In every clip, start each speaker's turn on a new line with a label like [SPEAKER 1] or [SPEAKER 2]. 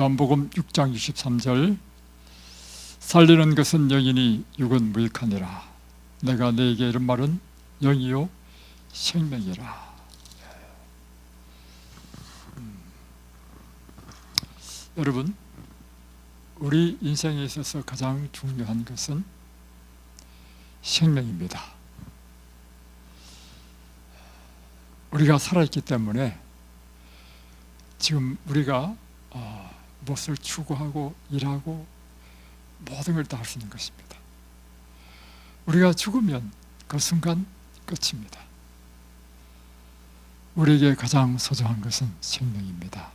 [SPEAKER 1] 요한복음 6장 63절 살리는 것은 영이니 육은 무익하니라. 내가 너에게 이런 말은 영이요 생명이라. 여러분, 우리 인생에 있어서 가장 중요한 것은 생명입니다. 우리가 살아있기 때문에 지금 우리가 무엇을 추구하고 일하고 모든 걸 다 할 수 있는 것입니다. 우리가 죽으면 그 순간 끝입니다. 우리에게 가장 소중한 것은 생명입니다.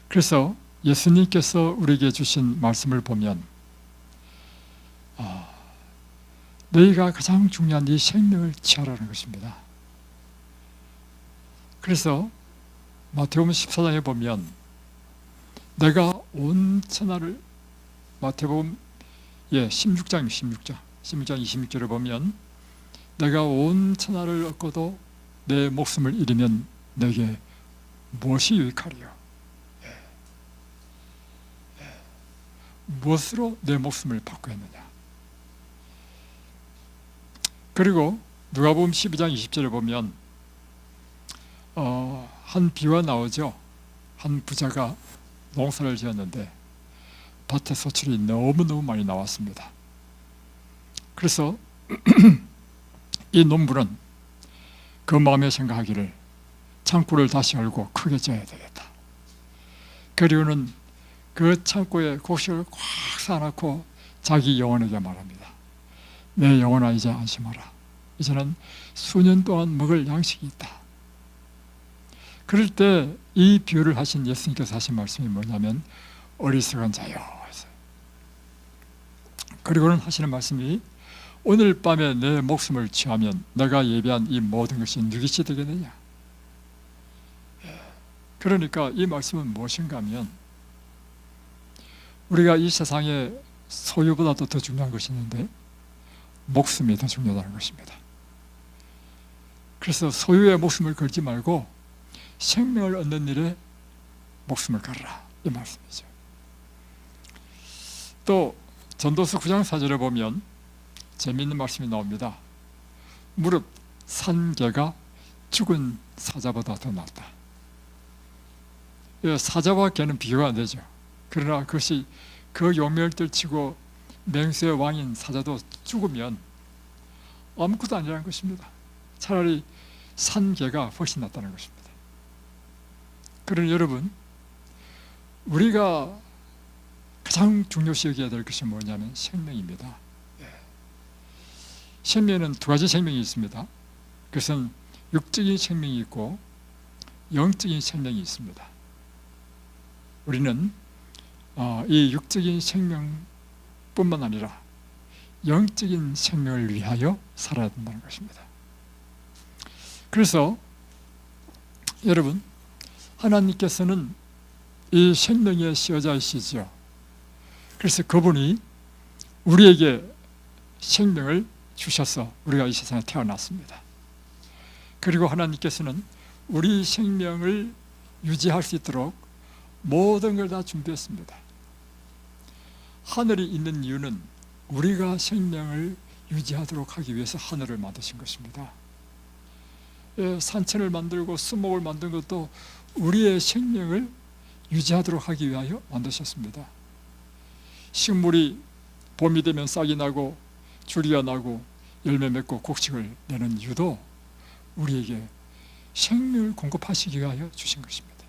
[SPEAKER 1] 그래서 예수님께서 우리에게 주신 말씀을 보면 너희가 가장 중요한 이 생명을 취하라는 것입니다. 그래서 마태복음 14장에 보면 내가 온 천하를, 마태복음 16장 26절에 보면 내가 온 천하를 얻고도 내 목숨을 잃으면 내게 무엇이 유익하리요? 무엇으로 내 목숨을 바꾸었느냐? 그리고 누가복음 12장 20절에 보면 한 비유가 나오죠. 한 부자가 농사를 지었는데 밭에 소출이 너무너무 많이 나왔습니다. 그래서 이 농부는 그 마음에 생각하기를 창고를 다시 열고 크게 지어야 되겠다. 그리고는 그 창고에 곡식을 꽉 쌓아놓고 자기 영혼에게 말합니다. 내 영혼아, 이제 안심하라. 이제는 수년 동안 먹을 양식이 있다. 그럴 때 이 비유를 하신 예수님께서 하신 말씀이 뭐냐면 어리석은 자여. 그리고는 하시는 말씀이 오늘 밤에 내 목숨을 취하면 내가 예비한 이 모든 것이 누구시 되겠느냐. 그러니까 이 말씀은 무엇인가 하면 우리가 이 세상에 소유보다도 더 중요한 것이 있는데 목숨이 더 중요하다는 것입니다. 그래서 소유에 목숨을 걸지 말고 생명을 얻는 일에 목숨을 걸어라, 이 말씀이죠. 또 전도서 9장 4절에 보면 재미있는 말씀이 나옵니다. 무릇 산 개가 죽은 사자보다 더 낫다. 사자와 개는 비교가 안 되죠. 그러나 그것이 그 용맹을 떨치고 맹수의 왕인 사자도 죽으면 아무것도 아니라는 것입니다. 차라리 산 개가 훨씬 낫다는 것입니다. 그러니 여러분, 우리가 가장 중요시 여겨야 될 것이 뭐냐면 생명입니다. 생명에는 두 가지 생명이 있습니다. 그것은 육적인 생명이 있고 영적인 생명이 있습니다. 우리는 이 육적인 생명뿐만 아니라 영적인 생명을 위하여 살아야 된다는 것입니다. 그래서 여러분, 하나님께서는 이 생명의 시여자이시죠. 그래서 그분이 우리에게 생명을 주셔서 우리가 이 세상에 태어났습니다. 그리고 하나님께서는 우리 생명을 유지할 수 있도록 모든 걸 다 준비했습니다. 하늘이 있는 이유는 우리가 생명을 유지하도록 하기 위해서 하늘을 만드신 것입니다. 산천을 만들고 수목을 만든 것도 우리의 생명을 유지하도록 하기 위하여 만드셨습니다. 식물이 봄이 되면 싹이 나고 줄기가 나고 열매 맺고 곡식을 내는 이유도 우리에게 생명을 공급하시기 위하여 주신 것입니다.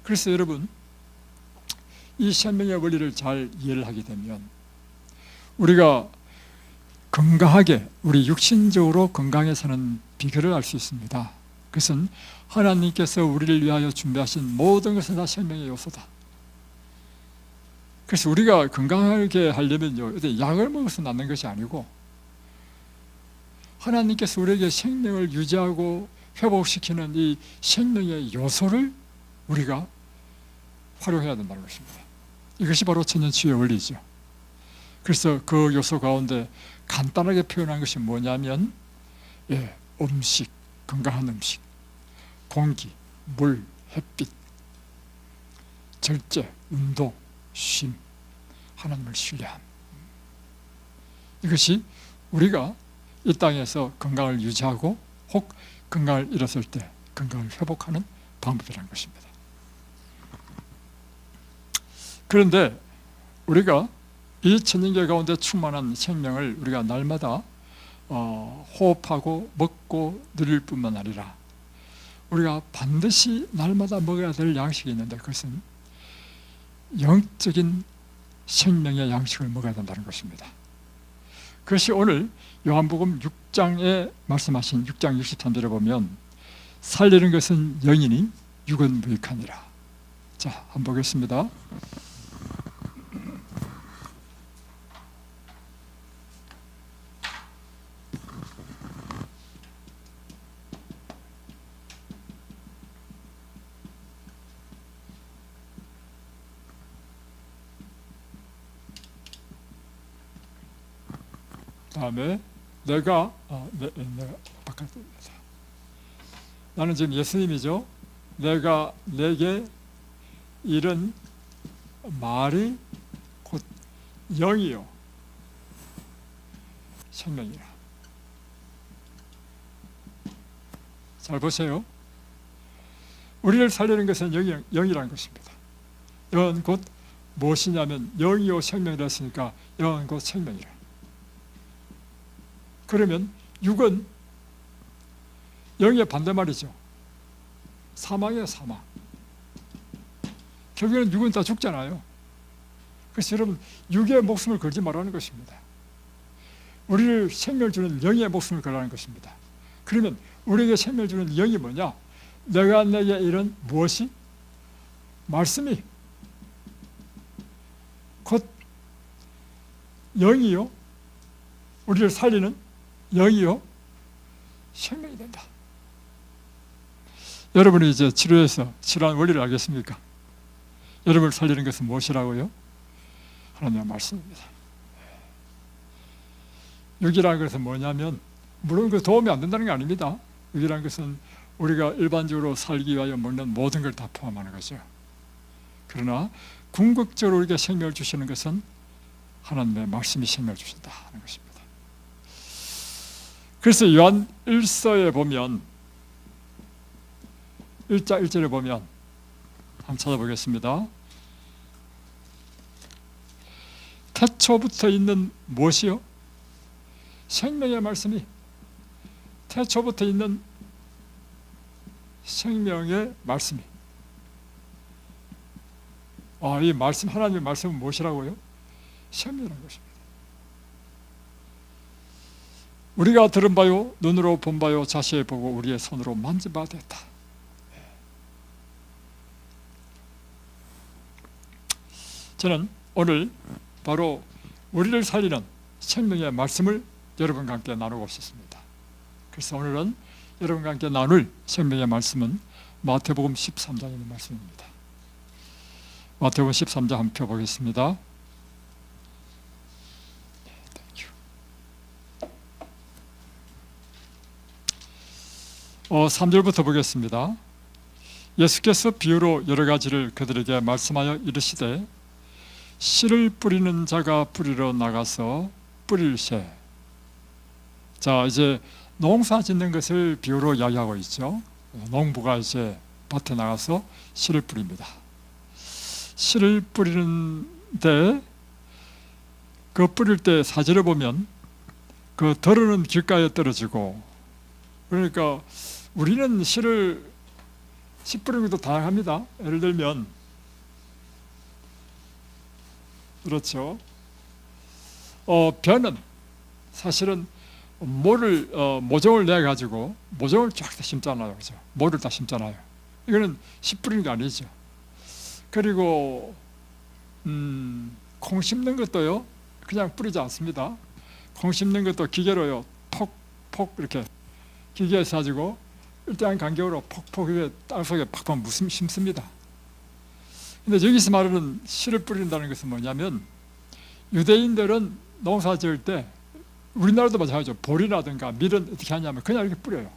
[SPEAKER 1] 그래서 여러분, 이 생명의 원리를 잘 이해를 하게 되면 우리가 건강하게, 우리 육신적으로 건강해 사는 비결을 알 수 있습니다. 그것은 하나님께서 우리를 위하여 준비하신 모든 것은 다 생명의 요소다. 그래서 우리가 건강하게 하려면요, 약을 먹어서 낫는 것이 아니고 하나님께서 우리에게 생명을 유지하고 회복시키는 이 생명의 요소를 우리가 활용해야 된다는 것입니다. 이것이 바로 천년치유의 원리죠. 그래서 그 요소 가운데 간단하게 표현한 것이 뭐냐면 음식, 건강한 음식, 공기, 물, 햇빛, 절제, 운동, 쉼, 하나님을 신뢰함. 이것이 우리가 이 땅에서 건강을 유지하고 혹 건강을 잃었을 때 건강을 회복하는 방법이라는 것입니다. 그런데 우리가 이 천년계 가운데 충만한 생명을 우리가 날마다 호흡하고 먹고 누릴 뿐만 아니라 우리가 반드시 날마다 먹어야 될 양식이 있는데 그것은 영적인 생명의 양식을 먹어야 된다는 것입니다. 그것이 오늘 요한복음 6장에 말씀하신 6장 63절에 보면 살리는 것은 영이니 육은 무익하니라. 자, 한번 보겠습니다. 다음에 내가 바깥에 나는 지금 예수님이죠. 내가 내게 이른 말이 곧 영이요 생명이라. 잘 보세요. 우리를 살리는 것은 영이라는 것입니다. 영은 곧 무엇이냐면 영이요 생명이라 했으니까 영은 곧 생명이라. 그러면 육은 영의 반대말이죠. 사망이에요, 사망. 결국에는 육은 다 죽잖아요. 그래서 여러분, 육의 목숨을 걸지 말라는 것입니다. 우리를 생명을 주는 영의 목숨을 걸라는 것입니다. 그러면 우리에게 생명을 주는 영이 뭐냐? 내가 내게 이른 무엇이? 말씀이 곧 영이요, 우리를 살리는 영이요 생명이 된다. 여러분이 이제 치료해서 치료한 원리를 알겠습니까? 여러분을 살리는 것은 무엇이라고요? 하나님의 말씀입니다. 육이라는 것은 뭐냐면 물론 그 도움이 안 된다는 게 아닙니다. 육이라는 것은 우리가 일반적으로 살기 위하여 먹는 모든 걸 다 포함하는 거죠. 그러나 궁극적으로 우리에게 생명을 주시는 것은 하나님의 말씀이 생명을 주신다 하는 것입니다. 그래서 요한 1서에 보면 1장 1절에 보면 한번 찾아보겠습니다. 태초부터 있는 무엇이요? 생명의 말씀이 태초부터 있는 생명의 말씀이 이 말씀, 하나님의 말씀은 무엇이라고요? 생명이라는 것입니다. 우리가 들은 바요, 눈으로 본 바요, 자세히 보고 우리의 손으로 만져봐 됐다. 저는 오늘 바로 우리를 살리는 생명의 말씀을 여러분과 함께 나누고 싶습니다. 그래서 오늘은 여러분과 함께 나눌 생명의 말씀은 마태복음 13장에 있는 말씀입니다. 마태복음 13장 한번 펴보겠습니다. 3절부터 보겠습니다. 예수께서 비유로 여러 가지를 그들에게 말씀하여 이르시되 씨를 뿌리는 자가 뿌리러 나가서 뿌릴새. 자, 이제 농사 짓는 것을 비유로 이야기하고 있죠. 농부가 이제 밭에 나가서 씨를 뿌립니다. 씨를 뿌리는데 그 뿌릴 때 사절에 보면 그 덜어는 길가에 떨어지고, 그러니까 우리는 씨 뿌리는 것도 다양합니다. 예를 들면 그렇죠. 벼는 사실은 모종을 내 가지고 모종을 쫙 다 심잖아요, 그죠? 모를 다 심잖아요. 이거는 씨 뿌리는 게 아니죠. 그리고 콩 심는 것도요, 그냥 뿌리지 않습니다. 콩 심는 것도 기계로요, 톡톡 이렇게 기계에서 가지고 일정한 간격으로 폭폭 땅 속에 팍팍 심습니다. 근데 여기서 말하는 씨를 뿌린다는 것은 뭐냐면, 유대인들은 농사 지을 때 우리나라도 마찬가지죠. 보리라든가 밀은 어떻게 하냐면 그냥 이렇게 뿌려요.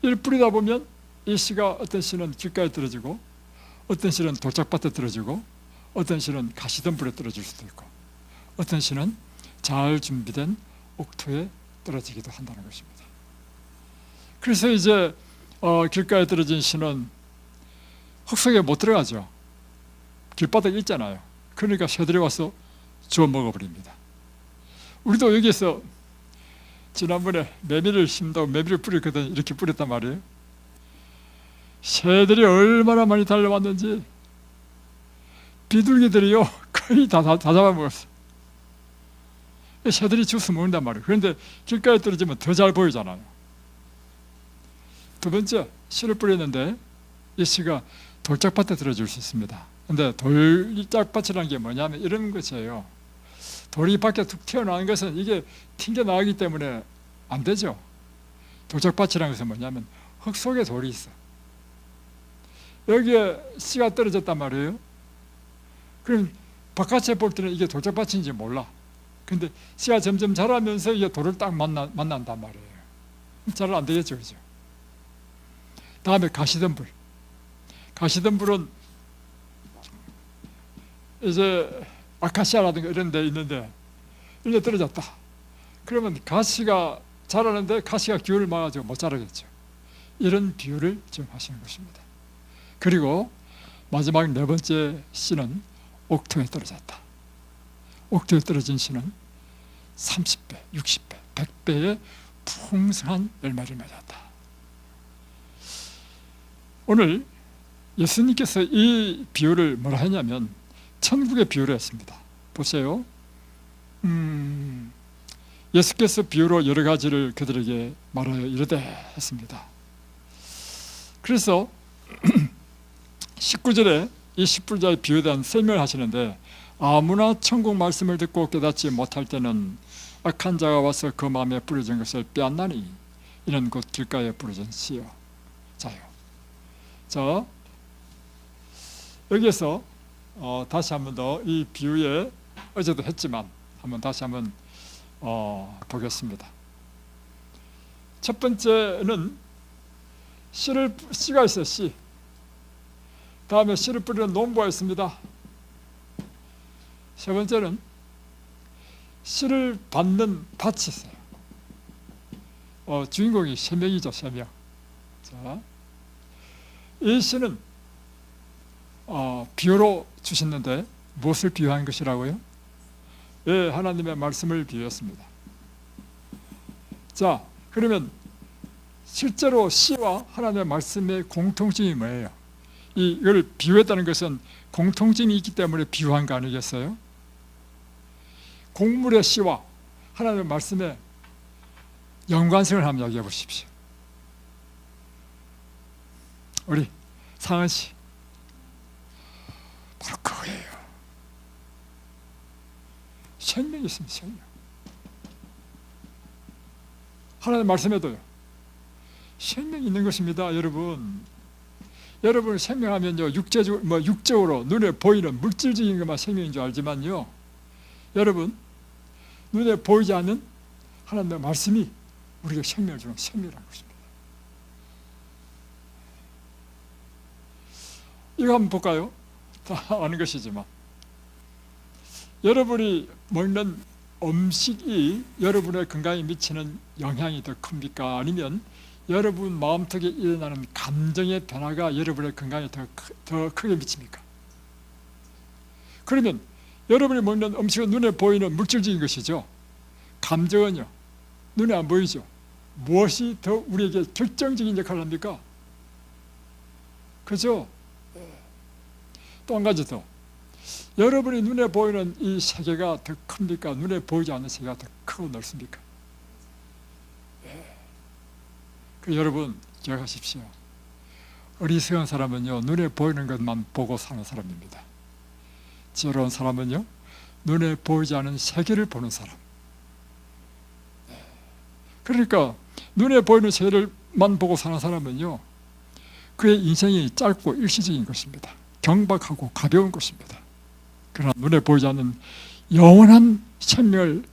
[SPEAKER 1] 이렇게 뿌리다 보면 이 씨가 어떤 씨는 길가에 떨어지고 어떤 실은 돌짝밭에 떨어지고 어떤 실은 가시덤불에 떨어질 수도 있고 어떤 실은 잘 준비된 옥토에 떨어지기도 한다는 것입니다. 그래서 이제 길가에 떨어진 실은 흙속에 못 들어가죠. 길바닥에 있잖아요. 그러니까 새들이 와서 주워 먹어버립니다. 우리도 여기서 지난번에 메밀을 심다고 메밀을 뿌렸거든. 이렇게 뿌렸단 말이에요. 새들이 얼마나 많이 달려왔는지 비둘기들이요 거의 다 잡아먹었어. 새들이 주워 먹는단 말이에요. 그런데 길가에 떨어지면 더 잘 보이잖아요. 두 번째, 씨를 뿌렸는데 이 씨가 돌짝밭에 떨어질 수 있습니다. 근데 돌짝밭이라는 게 뭐냐면 이런 것이에요. 돌이 밖에 툭 튀어나온 것은 이게 튕겨나가기 때문에 안 되죠. 돌짝밭이라는 것은 뭐냐면 흙 속에 돌이 있어. 여기에 씨가 떨어졌단 말이에요. 그럼 바깥에 볼 때는 이게 돌짝밭인지 몰라. 근데 씨가 점점 자라면서 이게 돌을 딱 만난단 말이에요. 잘 안 되겠죠, 그죠? 다음에 가시덤불. 가시덤불은 이제 아카시아라든가 이런 데 있는데 이제 떨어졌다. 그러면 가시가 자라는데 가시가 기운을 막아주고 못 자라겠죠. 이런 비유를 지금 하시는 것입니다. 그리고 마지막 네 번째 씨는 옥토에 떨어졌다. 옥토에 떨어진 씨는 30배, 60배, 100배의 풍성한 열매를 맺었다. 오늘 예수님께서 이 비유를 뭐라 했냐면 천국의 비유를 했습니다. 보세요. 예수께서 비유로 여러 가지를 그들에게 말하여 이르되 했습니다. 그래서 19절에 이 십불자의 비유에 대한 설명을 하시는데 아무나 천국 말씀을 듣고 깨닫지 못할 때는 악한 자가 와서 그 마음에 뿌려진 것을 빼앗나니 이는 곧 길가에 뿌려진 씨요 자요. 자, 여기에서 다시 한 번 더 이 비유에 어제도 했지만 한번 다시 한번 보겠습니다. 첫 번째는 씨가 있어요. 씨. 다음에 씨를 뿌리는 농부가 있습니다. 세 번째는 씨를 받는 밭이 있어요. 주인공이 세 명이죠. 세 명. 자, 이 씨는 비유로 주셨는데 무엇을 비유한 것이라고요? 예, 하나님의 말씀을 비유했습니다. 자, 그러면 실제로 씨와 하나님의 말씀의 공통점이 뭐예요? 이걸 비유했다는 것은 공통점이 있기 때문에 비유한 거 아니겠어요? 곡물의 씨와 하나님의 말씀의 연관성을 한번 이야기해 보십시오. 우리 상은 씨, 바로 그거예요. 생명이 있습니다. 생명. 하나님의 말씀에도요 생명이 있는 것입니다. 여러분 생명하면요 육적으로 눈에 보이는 물질적인 것만 생명인 줄 알지만요, 여러분 눈에 보이지 않는 하나님의 말씀이 우리에게 생명을 주는 생명이라는 것입니다. 이거 한번 볼까요? 다 아는 것이지만 여러분이 먹는 음식이 여러분의 건강에 미치는 영향이 더 큽니까? 아니면 여러분 마음속에 일어나는 감정의 변화가 여러분의 건강에 더 크게 미칩니까? 그러면 여러분이 먹는 음식은 눈에 보이는 물질적인 것이죠. 감정은요 눈에 안 보이죠. 무엇이 더 우리에게 결정적인 역할을 합니까? 그죠? 또 한 가지 더, 여러분이 눈에 보이는 이 세계가 더 큽니까? 눈에 보이지 않는 세계가 더 크고 넓습니까? 그 여러분 기억하십시오. 어리석은 사람은요 눈에 보이는 것만 보고 사는 사람입니다. 지혜로운 사람은요 눈에 보이지 않는 세계를 보는 사람. 그러니까 눈에 보이는 세계를만 보고 사는 사람은요 그의 인생이 짧고 일시적인 것입니다. 경박하고 가벼운 것입니다. 그러나 눈에 보이지 않는 영원한 생명을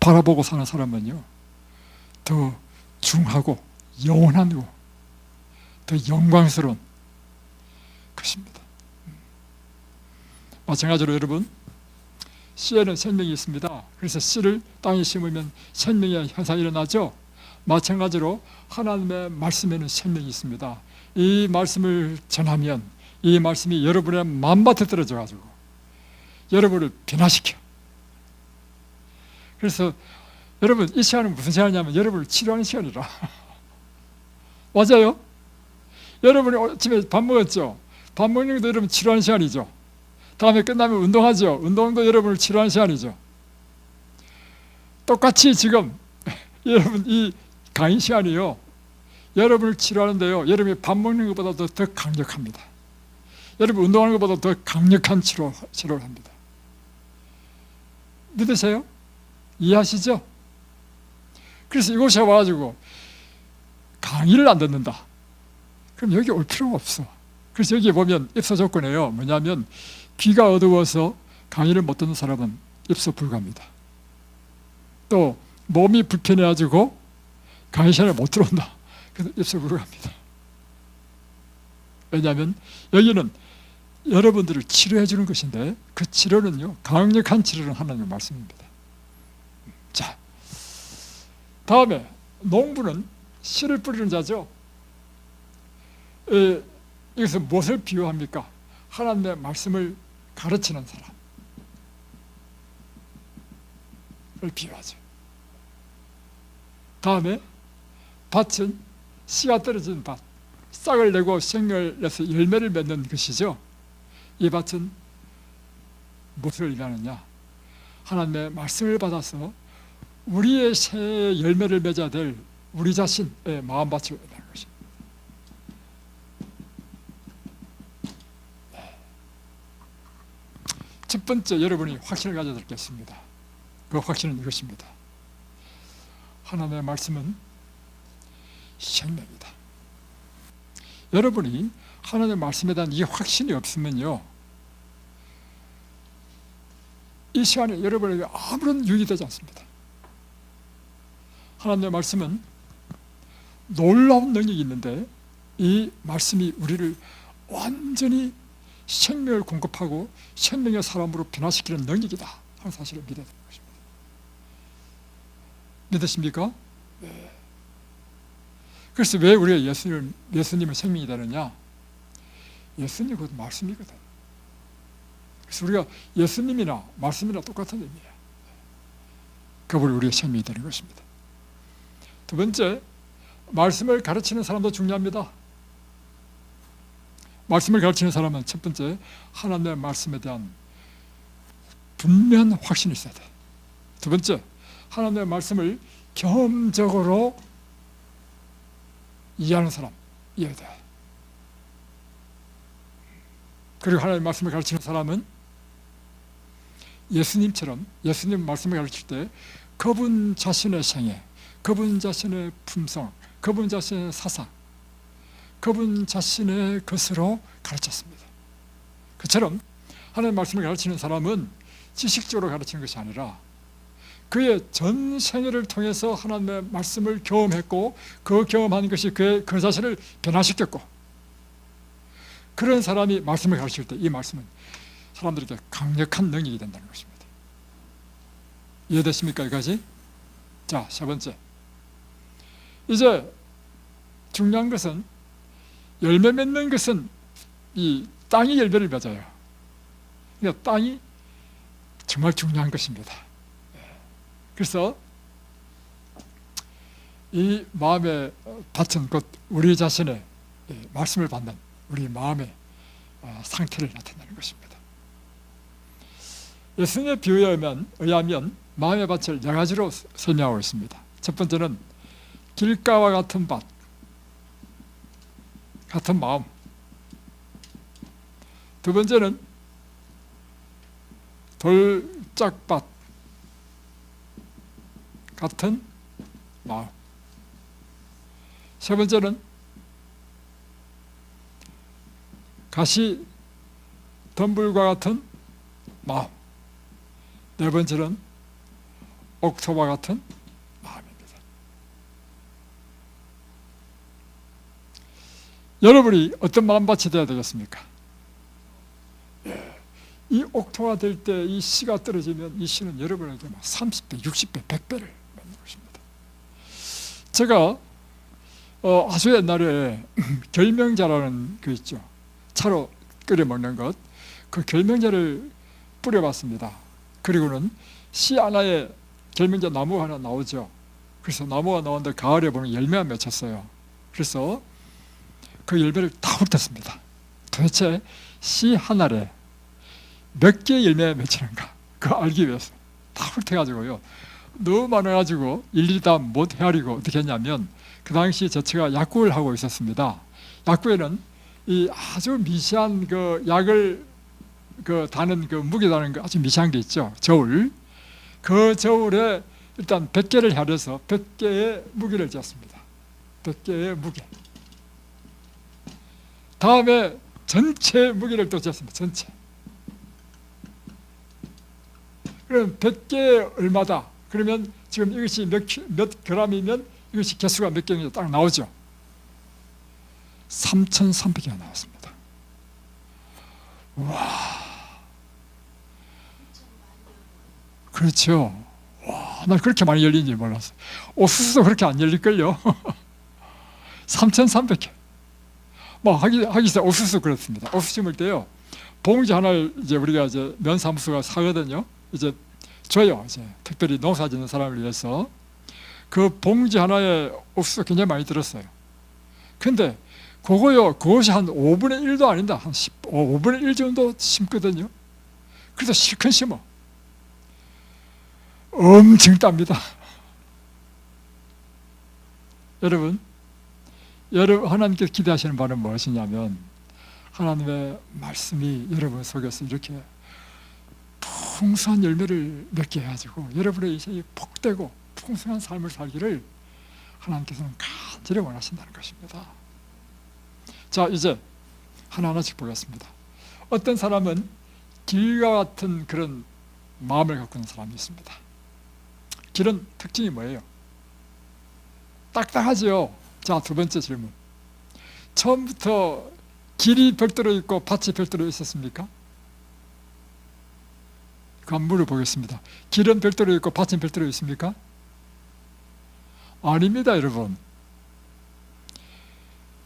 [SPEAKER 1] 바라보고 사는 사람은요 더 중하고 영원하고 더 영광스러운 것입니다. 마찬가지로 여러분, 씨에는 생명이 있습니다. 그래서 씨를 땅에 심으면 생명의 현상이 일어나죠. 마찬가지로 하나님의 말씀에는 생명이 있습니다. 이 말씀을 전하면 이 말씀이 여러분의 마음밭에 떨어져 가지고 여러분을 변화시켜. 그래서 여러분, 이 시간은 무슨 시간이냐면 여러분을 치료하는 시간이라. 맞아요? 여러분이 집에 밥 먹었죠? 밥 먹는 것도 여러분 치료하는 시간이죠. 다음에 끝나면 운동하죠. 운동도 여러분을 치료하는 시간이죠. 똑같이 지금 여러분 이 강의 시간이요, 여러분을 치료하는데요, 여러분이 밥 먹는 것보다도 더 강력합니다. 여러분 운동하는 것보다 더 강력한 치료를 합니다. 믿으세요? 이해하시죠? 그래서 이곳에 와가지고 강의를 안 듣는다, 그럼 여기 올 필요가 없어. 그래서 여기 보면 입소 조건이에요. 뭐냐면 귀가 어두워서 강의를 못 듣는 사람은 입소 불가합니다. 또 몸이 불편해가지고 강의 시간에 못 들어온다, 그래서 입소 불가합니다. 왜냐하면 여기는 여러분들을 치료해 주는 것인데 그 치료는요, 강력한 치료는 하나님의 말씀입니다. 자, 다음에 농부는 씨를 뿌리는 자죠. 여기서 무엇을 비유합니까? 하나님의 말씀을 가르치는 사람을 비유하죠. 다음에 밭은 씨가 떨어진 밭, 싹을 내고 생명을 내서 열매를 맺는 것이죠. 이 밭은 무엇을 의미하느냐? 하나님의 말씀을 받아서 우리의 새해 열매를 맺어야 될 우리 자신의 마음밭을 의미하는 것입니다. 첫 번째, 여러분이 확신을 가져야 되겠습니다. 그 확신은 이것입니다. 하나님의 말씀은 생명이다. 여러분이 하나님의 말씀에 대한 이 확신이 없으면요, 이 시간에 여러분에게 아무런 유익이 되지 않습니다. 하나님의 말씀은 놀라운 능력이 있는데 이 말씀이 우리를 완전히 생명을 공급하고 생명의 사람으로 변화시키는 능력이다 하는 사실을 믿어야 되는 것입니다. 믿으십니까? 네. 그래서 왜 우리가 예수님을 생명이 되느냐? 예수님이 곧 말씀이거든. 그래서 우리가 예수님이나 말씀이나 똑같은 의미예요. 그분이 우리의 생명이 되는 것입니다. 두 번째, 말씀을 가르치는 사람도 중요합니다. 말씀을 가르치는 사람은 첫 번째, 하나님의 말씀에 대한 분명한 확신이 있어야 돼. 두 번째, 하나님의 말씀을 경험적으로 이해하는 사람이어야 돼. 그리고 하나님의 말씀을 가르치는 사람은 예수님처럼 예수님 말씀을 가르칠 때 그분 자신의 생애, 그분 자신의 품성, 그분 자신의 사상, 그분 자신의 것으로 가르쳤습니다. 그처럼 하나님의 말씀을 가르치는 사람은 지식적으로 가르치는 것이 아니라 그의 전 생애를 통해서 하나님의 말씀을 경험했고 그 경험한 것이 그 자신을 변화시켰고, 그런 사람이 말씀을 가르칠 때 이 말씀은 사람들에게 강력한 능력이 된다는 것입니다. 이해되십니까? 여기까지? 자, 세 번째, 이제 중요한 것은 열매 맺는 것은 이 땅이 열매를 맺어요. 그러니까 땅이 정말 중요한 것입니다. 그래서 이 마음의 밭은 곧 우리 자신의 말씀을 받는 우리 마음의 상태를 나타내는 것입니다. 예수님의 비유에 의하면 마음의 밭을 네 가지로 설명하고 있습니다. 첫 번째는 길가와 같은 밭, 같은 마음. 두 번째는 돌짝밭, 같은 마음. 세 번째는 가시 덤불과 같은 마음. 네 번째는 옥토와 같은 마음입니다. 여러분이 어떤 마음밭이 되어야 되겠습니까? 이 옥토가 될 때 이 씨가 떨어지면 이 씨는 여러분에게 막 30배, 60배, 100배를 받는 것입니다. 제가 아주 옛날에 결명자라는 거 있죠. 차로 끓여 먹는 것. 그 결명자를 뿌려봤습니다. 그리고는 씨 하나에 결명자 나무 하나 나오죠. 그래서 나무가 나오는데 가을에 보면 열매가 맺혔어요. 그래서 그 열매를 다 훑었습니다. 도대체 씨 하나에 몇 개의 열매가 맺히는가 그거 알기 위해서 다 훑어가지고요. 너무 많아가지고 일일이 다 못 헤아리고 어떻게 했냐면 그 당시 제가 약국을 하고 있었습니다. 약국에는 이 아주 미세한 그 약을 다는 그 무게 다는 거 아주 미세한 게 있죠. 저울. 그 저울에 일단 100개를 헤아려서 100개의 무게를 쟀습니다. 100개의 무게. 다음에 전체 무게를 또 쟀습니다. 전체. 그럼 100개 얼마다? 그러면 지금 이것이 몇 그램이면 이것이 개수가 몇 개인지 딱 나오죠. 3,300개가 나왔습니다. 와, 그렇죠. 와, 난 그렇게 많이 열리는지 몰랐어. 옥수수도 그렇게 안 열릴걸요. 3,300개. 뭐 하기 전에 옥수수 그렇습니다. 옥수수 심을 때요, 봉지 하나를 이제 우리가 이제 면사무소가 사거든요. 이제 줘요. 이제 특별히 농사 짓는 사람을 위해서 그 봉지 하나에 옥수수 굉장히 많이 들었어요. 근데 그것이 한 5분의 1도 아닌다. 한 5분의 1 정도 심거든요. 그래서 실컷 심어. 엄청 땁니다. 여러분 하나님께서 기대하시는 바는 무엇이냐면 하나님의 말씀이 여러분 속에서 이렇게 풍성한 열매를 맺게 해가지고 여러분의 인생이 복되고 풍성한 삶을 살기를 하나님께서는 간절히 원하신다는 것입니다. 자, 이제 하나하나씩 보겠습니다. 어떤 사람은 길과 같은 그런 마음을 갖고 있는 사람이 있습니다. 길은 특징이 뭐예요? 딱딱하죠. 자, 두 번째 질문. 처음부터 길이 별도로 있고 밭이 별도로 있었습니까? 그거 한번 물어보겠습니다. 길은 별도로 있고 밭은 별도로 있습니까? 아닙니다, 여러분.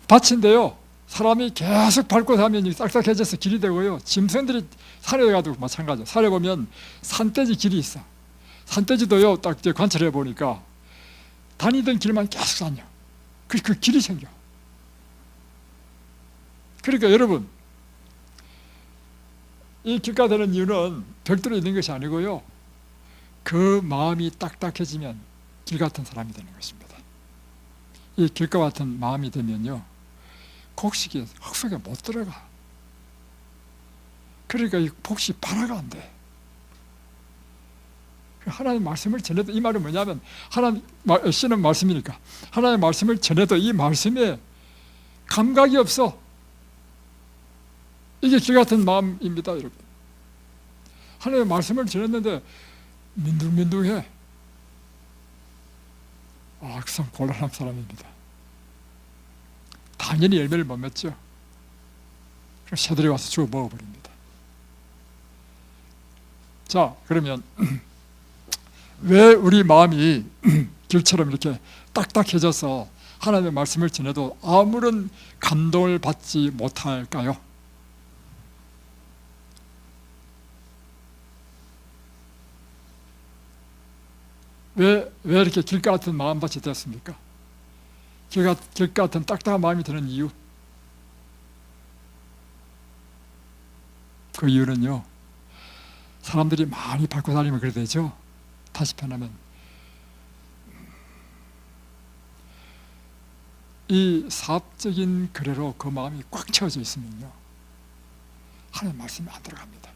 [SPEAKER 1] 밭인데요, 사람이 계속 밟고 가면 딱딱해져서 길이 되고요. 짐승들이 산에 가도 마찬가지예요. 산에 보면 산돼지 길이 있어. 산돼지도요, 딱 이제 관찰해 보니까 다니던 길만 계속 다녀. 그 길이 생겨. 그러니까 여러분, 이 길가 되는 이유는 별도로 있는 것이 아니고요, 그 마음이 딱딱해지면 길 같은 사람이 되는 것입니다. 이 길과 같은 마음이 되면요, 곡식이 흙 속에 못 들어가. 그러니까 이 곡식이 발화가 안 돼. 하나님 말씀을 전해도, 이 말은 뭐냐면 하나님 씨는 말씀이니까 하나님의 말씀을 전해도 이 말씀에 감각이 없어. 이게 길 같은 마음입니다, 여러분. 하나님의 말씀을 전했는데 민둥민둥해. 참 곤란한 사람입니다. 당연히 열매를 못 맺죠. 그럼 새들이 와서 주워 먹어버립니다. 자, 그러면 왜 우리 마음이 길처럼 이렇게 딱딱해져서 하나님의 말씀을 전해도 아무런 감동을 받지 못할까요? 왜 이렇게 길 같은 마음밭이 됐습니까? 길 같은 딱딱한 마음이 드는 이유, 그 이유는요, 사람들이 많이 밟고 다니면 그래 되죠. 다시 표현하면 이 사업적인 거래로 그 마음이 꽉 채워져 있으면요, 하나님 말씀이 안 들어갑니다.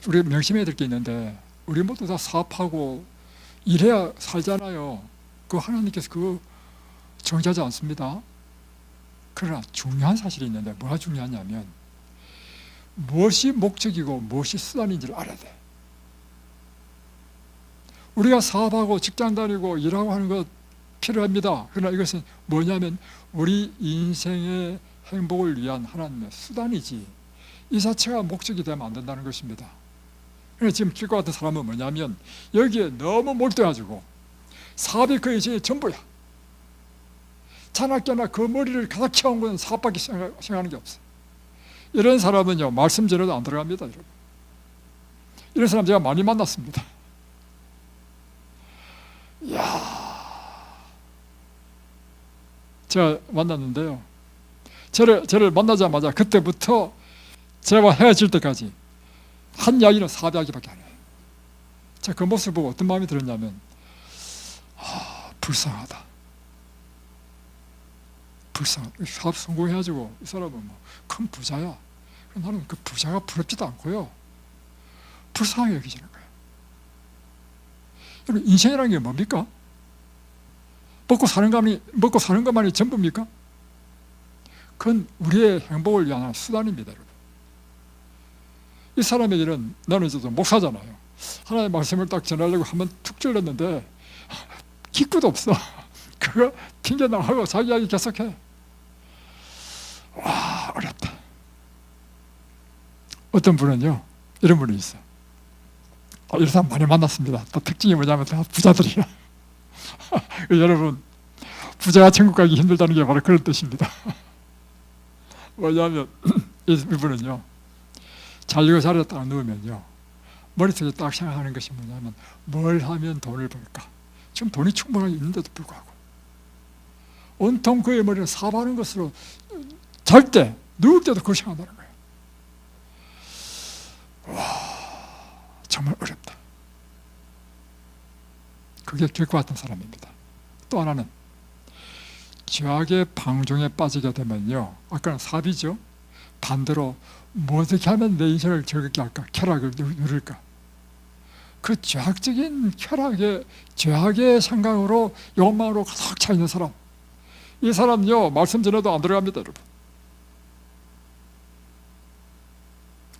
[SPEAKER 1] 우리가 명심해야 될 게 있는데, 우리 모두 다 사업하고 일해야 살잖아요. 그 하나님께서 그거 정의하지 않습니다. 그러나 중요한 사실이 있는데, 뭐가 중요하냐면 무엇이 목적이고 무엇이 수단인지를 알아야 돼. 우리가 사업하고 직장 다니고 일하고 하는 것 필요합니다. 그러나 이것은 뭐냐면 우리 인생의 행복을 위한 하나님의 수단이지 이 자체가 목적이 되면 안 된다는 것입니다. 그래서 지금 길과 같은 사람은 뭐냐면 여기에 너무 몰두해가지고 사업이 그 인생의 전부야. 자나깨나 그 머리를 가득 채운 건 사업밖에 생각하는 게 없어. 이런 사람은요, 말씀 전에도 안 들어갑니다, 여러분. 이런 사람 제가 많이 만났습니다. 이야, 제가 만났는데요, 저를 만나자마자 그때부터 제가 헤어질 때까지 한 이야기는 사업 이야기밖에 안 해요. 제가 그 모습을 보고 어떤 마음이 들었냐면, 불쌍하다. 사업 성공해가지고 이 사람은 뭐 큰 부자야. 나는 그 부자가 부럽지도 않고요, 불쌍하게 여기지는 거예요. 여러분, 인생이라는 게 뭡니까? 먹고 사는 것만이 전부입니까? 그건 우리의 행복을 위한 수단입니다, 여러분. 이 사람에게는, 나는 저도 목사잖아요. 하나님의 말씀을 딱 전하려고 한번 툭 찔렀는데 기구도 없어. 그거 핑계 나가고 자기 이야기 계속해. 와, 어렵다. 어떤 분은요, 이런 분이 있어. 이런 사람 많이 만났습니다. 또 특징이 뭐냐면 다 부자들이야. 여러분, 부자가 천국 가기 힘들다는 게 바로 그런 뜻입니다. 뭐냐면 이분은요, 잘리고 자리에 누우면요, 머릿속에 딱 생각하는 것이 뭐냐면, 뭘 하면 돈을 벌까? 지금 돈이 충분하게 있는데도 불구하고 온통 그의 머리를 사업하는 것으로, 잘 때, 누울 때도 그걸 생각한다는 거예요. 와, 정말 어렵다. 그게 길과 같은 사람입니다. 또 하나는 죄악의 방종에 빠지게 되면요, 아까는 사비죠. 반대로 뭐 어떻게 하면 내 인생을 즐겁게 할까? 쾌락을 누릴까? 그 죄악적인 죄악의 생각으로, 욕망으로 가득 차 있는 사람, 이 사람요, 말씀 전에도 안 들어갑니다, 여러분.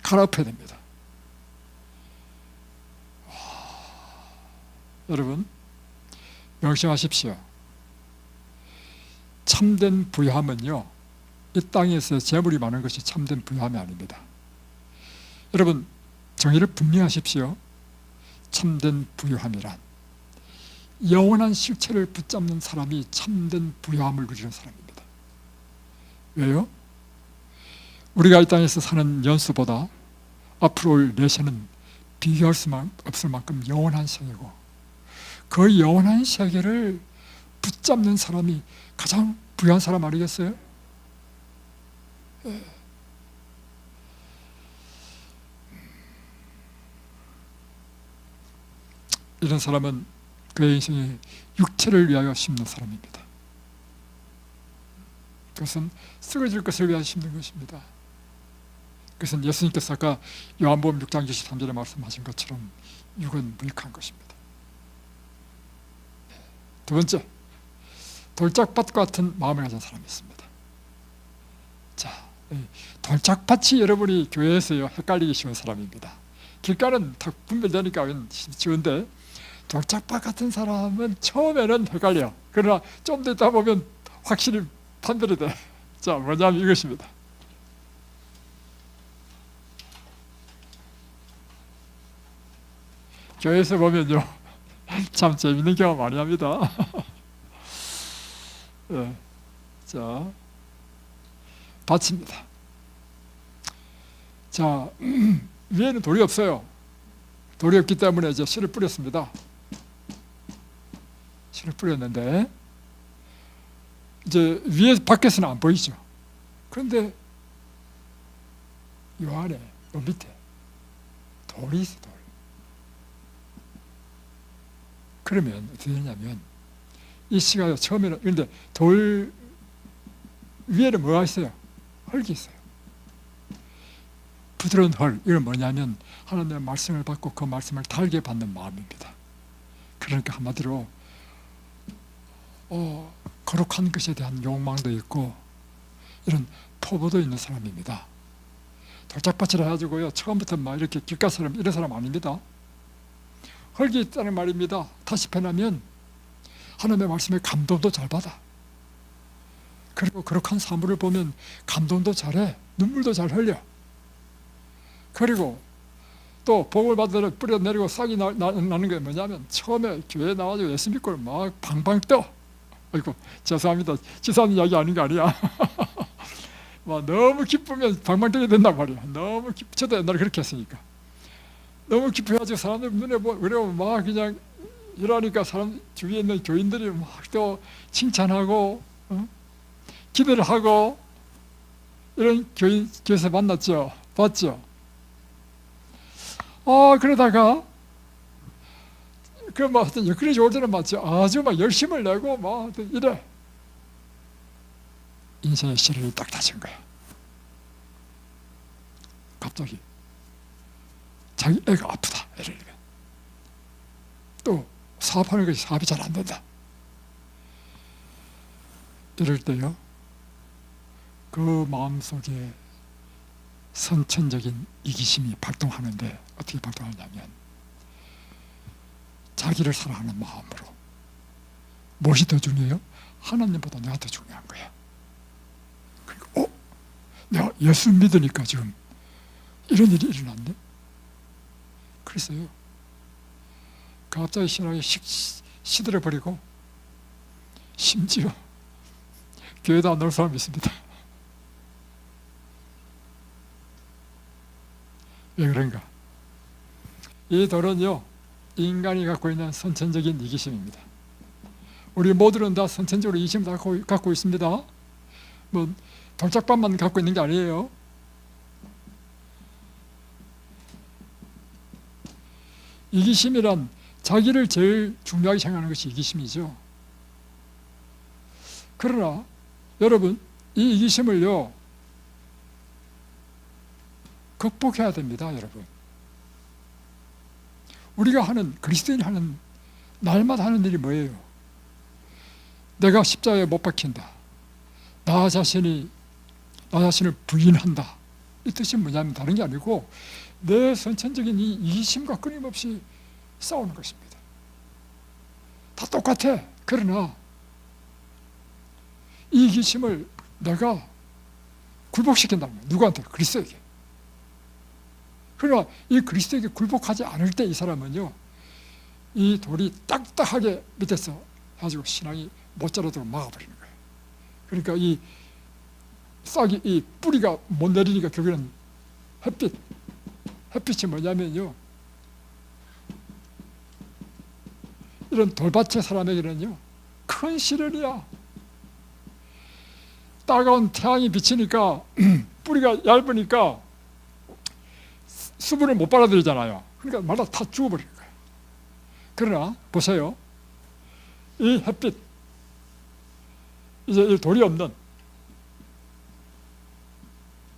[SPEAKER 1] 갈아엎어야 됩니다. 여러분, 명심하십시오. 참된 부유함은요, 이 땅에서 재물이 많은 것이 참된 부유함이 아닙니다. 여러분, 정의를 분명하십시오. 참된 부유함이란 영원한 실체를 붙잡는 사람이 참된 부유함을 누리는 사람입니다. 왜요? 우리가 이 땅에서 사는 연수보다 앞으로 올 내세는 비교할 수 없을 만큼 영원한 세계고, 그 영원한 세계를 붙잡는 사람이 가장 부유한 사람 아니겠어요? 이런 사람은 그의 인생에 육체를 위하여 심는 사람입니다. 그것은 쓰러질 것을 위하여 심는 것입니다. 그것은 예수님께서 아까 요한복음 6장 23절에 말씀하신 것처럼 육은 무익한 것입니다. 두 번째, 돌짝밭과 같은 마음을 가진 사람이 있습니다. 자, 돌짝밭이 여러분이 교회에서요, 헷갈리기 쉬운 사람입니다. 길가는 다 분별되니까 쉬운데, 돌짝밭 같은 사람은 처음에는 헷갈려요. 그러나 좀 더 있다 보면 확실히 판별이 돼. 자, 뭐냐면 이것입니다. 교회에서 보면요, 참 재밌는 경험 많이 합니다. 네. 자, 밭입니다. 자, 위에는 돌이 없어요. 돌이 없기 때문에 이제 씨를 뿌렸습니다. 씨를 뿌렸는데 이제 위에 밖에서는 안 보이죠. 그런데 요 안에, 요 밑에 돌이 있어, 돌. 그러면 어떻게 되냐면, 이 씨가 처음에는, 그런데 돌 위에는 뭐가 있어요? 흙이 있어요. 부드러운 흙. 이건 뭐냐면 하나님의 말씀을 받고 그 말씀을 달게 받는 마음입니다. 그러니까 한마디로 거룩한 것에 대한 욕망도 있고 이런 포부도 있는 사람입니다. 돌짝밭이라 해가지고요, 처음부터 막 이렇게 길가처럼 이런 사람 아닙니다. 흙이 있다는 말입니다. 다시 표현하면 하나님의 말씀에 감동도 잘 받아. 그리고 거룩한 사물을 보면 감동도 잘해. 눈물도 잘 흘려. 그리고 또 복을 받으러 뿌려내리고 싹이 나는 게 뭐냐면, 처음에 교회 나와서 예수 믿고 막 방방 떠. 아이고 죄송합니다, 지사님 이야기 아닌 거 아니야. 막 너무 기쁘면 방방 뜨게 된단 말이야. 너무 저도 옛날에 그렇게 했으니까. 너무 기뻐가지고 사람들 눈에 그러면 막 그냥 이러니까 사람 주위에 있는 교인들이 막 또 칭찬하고 기대를 하고, 이런 교회에서 만났죠. 봤죠. 그러다가 막 어떤 여건이 좋을 때는 맞죠. 아주 막 열심을 내고 막 이래. 인생의 시련이 딱 닥친 거야. 갑자기 자기 애가 아프다 이러니까, 또 사업하는 것이 사업이 잘 안 된다. 이럴 때요, 그 마음속에 선천적인 이기심이 발동하는데, 어떻게 발동하냐면 자기를 사랑하는 마음으로. 무엇이 더 중요해요? 하나님보다 내가 더 중요한 거야. 그리고 내가 예수 믿으니까 지금 이런 일이 일어났네. 그랬어요. 갑자기 신앙이 시들어버리고, 심지어 교회도 안 나올 사람이 있습니다. 왜 그런가? 이 돌은요, 인간이 갖고 있는 선천적인 이기심입니다. 우리 모두는 다 선천적으로 이기심을 다 갖고 있습니다. 뭐 돌짝밭만 갖고 있는 게 아니에요. 이기심이란 자기를 제일 중요하게 생각하는 것이 이기심이죠. 그러나 여러분, 이 이기심을요 극복해야 됩니다. 여러분, 우리가 하는, 그리스도인이 하는, 날마다 하는 일이 뭐예요? 내가 십자가에 못 박힌다, 나 자신을 부인한다. 이 뜻이 뭐냐면 다른 게 아니고, 내 선천적인 이 이기심과 끊임없이 싸우는 것입니다. 다 똑같아. 그러나 이 이기심을 내가 굴복시킨다는 거예요. 누구한테? 그리스도에게. 그러나 이 그리스도에게 굴복하지 않을 때 이 사람은요, 이 돌이 딱딱하게 밑에서 가지고 신앙이 못 자라도록 막아버리는 거예요. 그러니까 이 싹이, 이 뿌리가 못 내리니까 결국에는 햇빛이 뭐냐면요, 이런 돌밭의 사람에게는요 큰 시련이야. 따가운 태양이 비치니까 뿌리가 얇으니까 수분을 못 빨아들이잖아요. 그러니까 말라 다 죽어버리는 거예요. 그러나 보세요, 이 햇빛, 이제 이 돌이 없는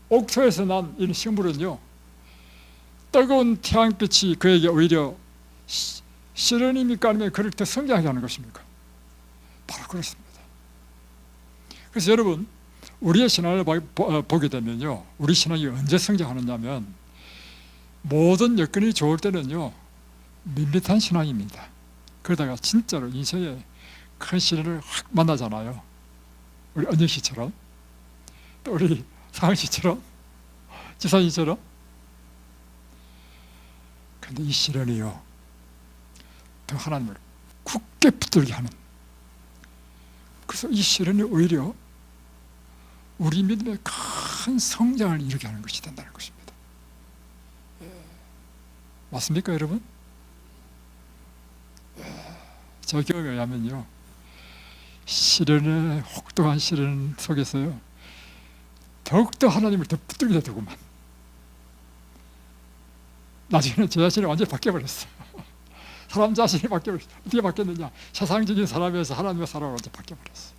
[SPEAKER 1] 옥토에서 난 이 식물은요, 뜨거운 태양빛이 그에게 오히려 시련입니까? 아니면 그를 더 성장하게 하는 것입니까? 바로 그렇습니다. 그래서 여러분, 우리의 신앙을 보게 되면요, 우리 신앙이 언제 성장하느냐면, 모든 여건이 좋을 때는요 밋밋한 신앙입니다. 그러다가 진짜로 인생에 큰 시련을 확 만나잖아요. 우리 은영 씨처럼, 또 우리 상은 씨처럼, 지사님처럼. 근데 이 시련이요, 더 하나님을 굳게 붙들게 하는, 그래서 이 시련이 오히려 우리 믿음의 큰 성장을 이루게 하는 것이 된다는 것입니다. 맞습니까, 여러분? 저 경험에 의하면요, 시련의 혹독한 시련 속에서요 더욱더 하나님을 더 붙들게 되더구만. 나중에는 제 자신이 완전히 바뀌어버렸어요. 사람 자신이 바뀌어버렸어요. 어떻게 바뀌었느냐? 세상적인 사람에서 하나님의 사람으로 완전히 바뀌어버렸어요.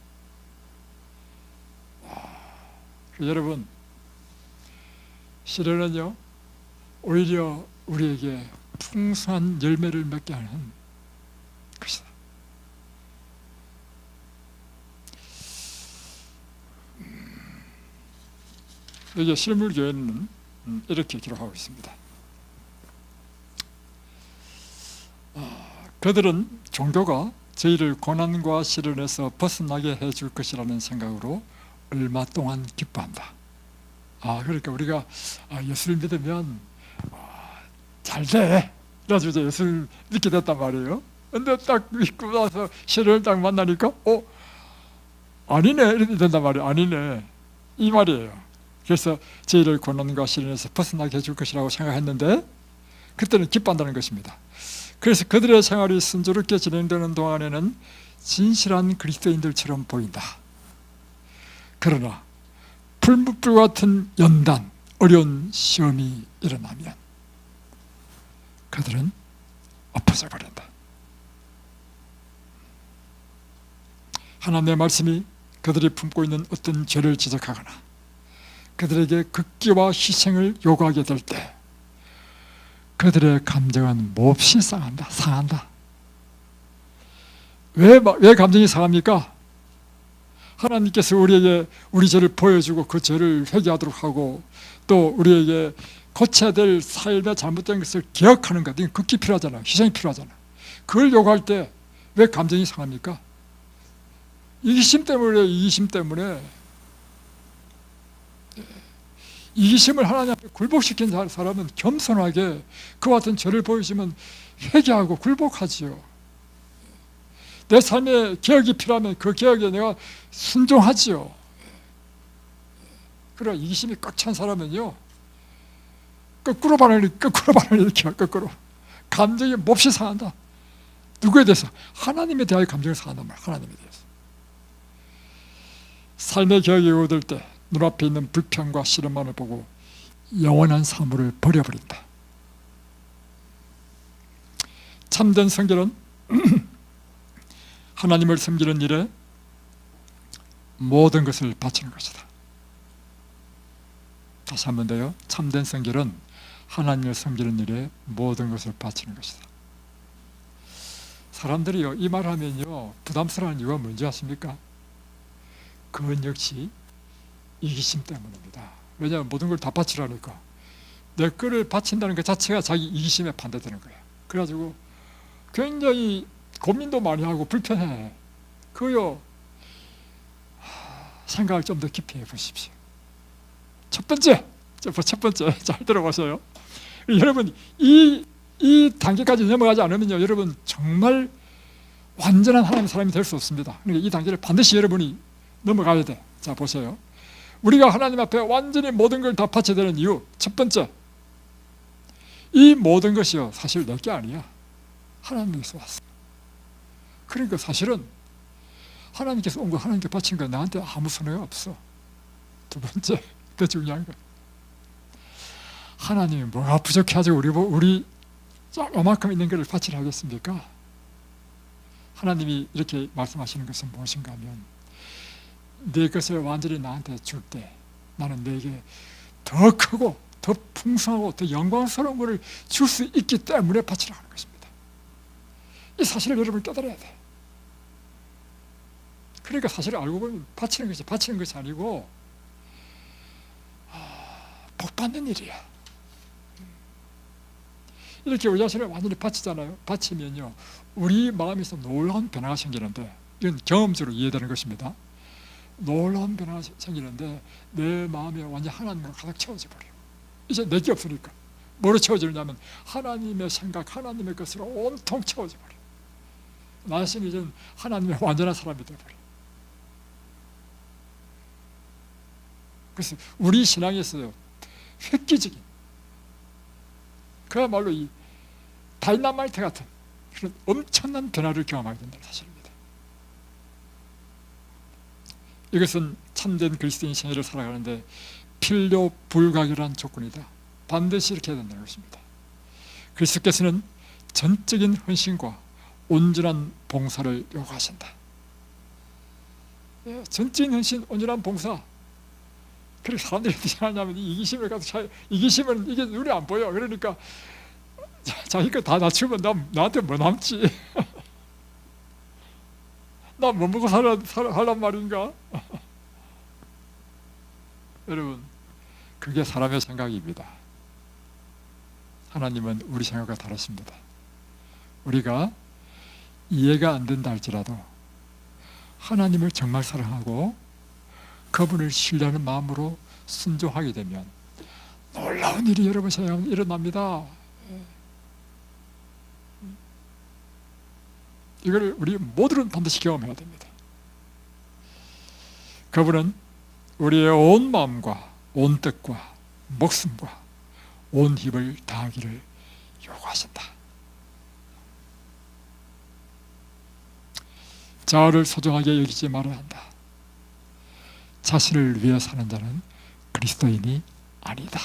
[SPEAKER 1] 여러분, 시련은요 오히려 우리에게 풍성한 열매를 맺게 하는 것이다. 여기 실물교회는 이렇게 기록하고 있습니다. 그들은 종교가 저희를 고난과 시련에서 벗어나게 해줄 것이라는 생각으로 얼마 동안 기뻐한다. 그러니까 우리가 예수를 믿으면 잘 돼. 그래가지고 이제 예수를 믿게 됐단 말이에요. 근데 딱 믿고 나서 신을 딱 만나니까 아니네 이렇게 된단 말이에요. 아니네 이 말이에요. 그래서 죄를 고난과 시련에서 벗어나게 해줄 것이라고 생각했는데 그때는 기뻐한다는 것입니다. 그래서 그들의 생활이 순조롭게 진행되는 동안에는 진실한 그리스도인들처럼 보인다. 그러나 풀무불 같은 연단, 어려운 시험이 일어나면 그들은 엎어져 버린다. 하나님의 말씀이 그들이 품고 있는 어떤 죄를 지적하거나 그들에게 극기와 희생을 요구하게 될 때 그들의 감정은 몹시 상한다. 왜 감정이 상합니까? 하나님께서 우리에게 우리 죄를 보여주고 그 죄를 회개하도록 하고 또 우리에게 고쳐야 될 삶의 잘못된 것을 기억하는 것, 이게 극히 필요하잖아요. 희생이 필요하잖아요. 그걸 요구할 때 왜 감정이 상합니까? 이기심 때문에. 이기심을 하나님 앞에 굴복시킨 사람은 겸손하게 그와 같은 죄를 보여주면 회개하고 굴복하지요. 내 삶에 개혁이 필요하면 그 개혁에 내가 순종하지요. 그러나 이기심이 꽉 찬 사람은요, 거꾸로 반응을 일으켜요. 거꾸로 감정이 몹시 상한다. 누구에 대해서? 하나님에 대하여 감정이 상한단 말이에요. 하나님에 대해서. 삶의 개혁이 오될 때 눈앞에 있는 불평과 시련만을 보고 영원한 사물을 버려버린다. 참된 성결은 하나님을 섬기는 일에 모든 것을 바치는 것이다. 다시 한 번 더요. 참된 성결은 하나님을 섬기는 일에 모든 것을 바치는 것이다. 사람들이요, 이 말 하면요 부담스러운 이유가 뭔지 아십니까? 그건 역시 이기심 때문입니다. 왜냐하면 모든 걸 다 바치라니까. 내 거를 바친다는 것 자체가 자기 이기심에 반대되는 거예요. 그래가지고 굉장히 고민도 많이 하고 불편해. 그요, 생각을 좀 더 깊이 해보십시오. 첫 번째, 잘 들어보세요. 여러분, 이 단계까지 넘어가지 않으면요, 여러분 정말 완전한 하나님의 사람이 될 수 없습니다. 그러니까 이 단계를 반드시 여러분이 넘어가야 돼. 자, 보세요. 우리가 하나님 앞에 완전히 모든 걸 다 바쳐야 되는 이유, 첫 번째, 이 모든 것이요 사실 내 게 아니야. 하나님께서 왔어. 그러니까 사실은 하나님께서 온 거, 하나님께 바친 거 나한테 아무 손해가 없어. 두 번째, 더 중요한 거, 하나님이 뭐가 부족해 가지고 우리 조그만큼 있는 것을 바치려 하겠습니까? 하나님이 이렇게 말씀하시는 것은 무엇인가 하면, 내 것을 완전히 나한테 줄 때 나는 내게 더 크고 더 풍성하고 더 영광스러운 것을 줄 수 있기 때문에 바치라 하는 것입니다. 이 사실을 여러분 깨달아야 돼. 그러니까 사실을 알고 보면 바치는 것이 아니고 복 받는 일이야. 이렇게 우리 자신을 완전히 바치잖아요. 바치면요 우리 마음에서 놀라운 변화가 생기는데, 이건 경험적으로 이해되는 것입니다. 놀라운 변화가 생기는데 내 마음에 완전 하나님과 가득 채워져 버려요. 이제 내게 없으니까 뭐로 채워지느냐면 하나님의 생각, 하나님의 것으로 온통 채워져 버려요. 나 자신이 이제 하나님의 완전한 사람이 되어버려요. 그래서 우리 신앙에서요 획기적인, 그야말로 이 다이나마이트 같은 그런 엄청난 변화를 경험하게 된다는 사실입니다. 이것은 참된 그리스도인 생애를 살아가는데 필요 불가결한 조건이다. 반드시 이렇게 해야 된다는 것입니다. 그리스도께서는 전적인 헌신과 온전한 봉사를 요구하신다. 전적인 헌신, 온전한 봉사. 그래서 사람들이 어떻게 하냐면 이기심을 가서 이기심은 이게 눈에 안 보여. 그러니까 자기 거 다 낮추면 나한테 뭐 남지? 나 뭐 먹고 살란 말인가? 여러분, 그게 사람의 생각입니다. 하나님은 우리 생각과 다르십니다. 우리가 이해가 안 된다 할지라도 하나님을 정말 사랑하고 그분을 신뢰하는 마음으로 순종하게 되면 놀라운 일이 여러분 생각하면 일어납니다. 이걸 우리 모두는 반드시 경험해야 됩니다. 그분은 우리의 온 마음과 온 뜻과 목숨과 온 힘을 다하기를 요구하신다. 자아를 소중하게 여기지 말아야 한다. 자신을 위해 사는 자는 그리스도인이 아니다.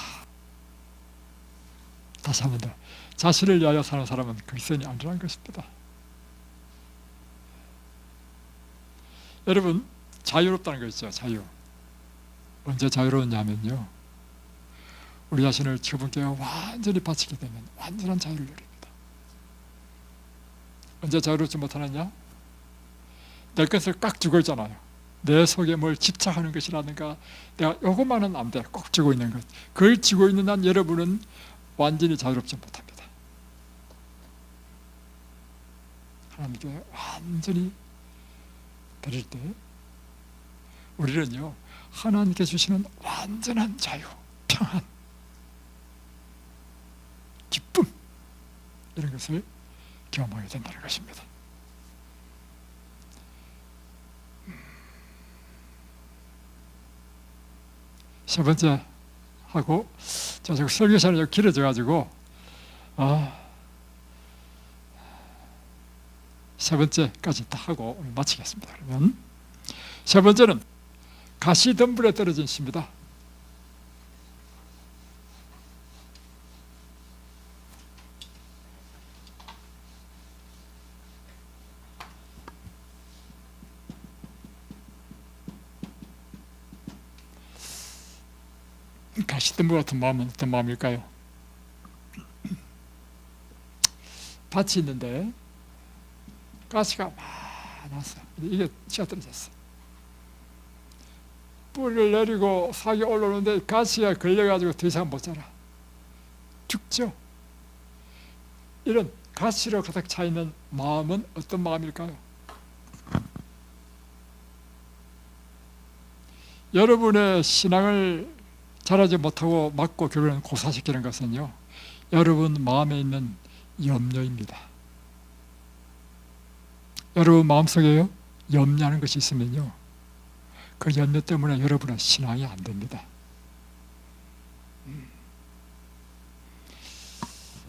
[SPEAKER 1] 다시 한 번 더, 자신을 위하여 사는 사람은 그리스도인이 아니라는 것입니다. 여러분, 자유롭다는 거 있죠. 자유. 언제 자유로웠냐면요, 우리 자신을 저분께 완전히 바치게 되면 완전한 자유를 누립니다. 언제 자유롭지 못하느냐? 내 것을 꽉 쥐고 있잖아요. 내 속에 뭘 집착하는 것이라든가, 내가 요것만은 안 돼, 꼭 쥐고 있는 것, 그걸 쥐고 있는 한 여러분은 완전히 자유롭지 못합니다. 하나님께 완전히 드릴 때 우리는요, 하나님께 주시는 완전한 자유, 평안, 기쁨, 이런 것을 경험하게 된다는 것입니다. 세 번째 하고, 자, 지금 설교 시간이 길어져 가지고 세 번째까지 다 하고 오늘 마치겠습니다. 그러면 세 번째는 가시덤불에 떨어진 시입니다. 가시덤불 같은 마음은 어떤 마음일까요? 밭이 있는데 가시가 많았어요. 이게 씨가 떨어졌어요. 뿌리를 내리고 싹이 올라오는데 가시가 걸려가지고 더 이상 못 자라. 죽죠. 이런 가시로 가득 차 있는 마음은 어떤 마음일까요? 여러분의 신앙을 자라지 못하고 막고 결국은 고사시키는 것은요, 여러분 마음에 있는 염려입니다. 여러분 마음속에요, 염려하는 것이 있으면요, 그 염려 때문에 여러분의 신앙이 안 됩니다.